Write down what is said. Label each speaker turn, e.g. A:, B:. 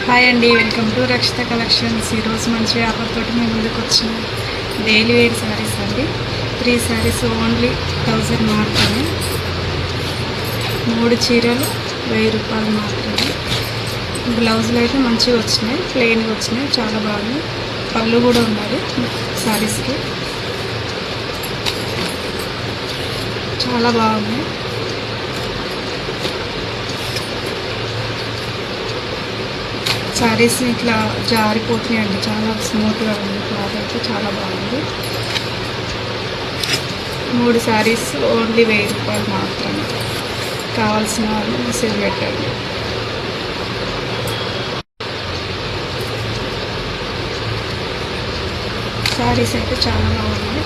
A: Hi అండి, welcome to Rakshita collections. ఈరోజు మంచి ఆఫర్ తోటి మేము ముందుకు వచ్చిన డైలీ వేర్ శారీస్ అండి. 3 శారీస్ ఓన్లీ 1000 మాత్రమే. 3 చీరలు 1000 రూపాయలు మాత్రమే. బ్లౌజులు అయితే మంచిగా వచ్చినాయి, ప్లెయిన్గా వచ్చినాయి, చాలా బాగున్నాయి. పళ్ళు కూడా ఉన్నది శారీస్కి, చాలా బాగున్నాయి. శారీస్ ఇట్లా జారిపోతున్నాయండి, చాలా స్మూత్గా ఉంది. క్లాత్ అయితే చాలా బాగుంది. 3 శారీస్ ఓన్లీ 1000 రూపాయలు మాత్రమే. కావాల్సిన వాళ్ళు మెసేజ్ పెట్టండి. శారీస్ అయితే చాలా బాగున్నాయి.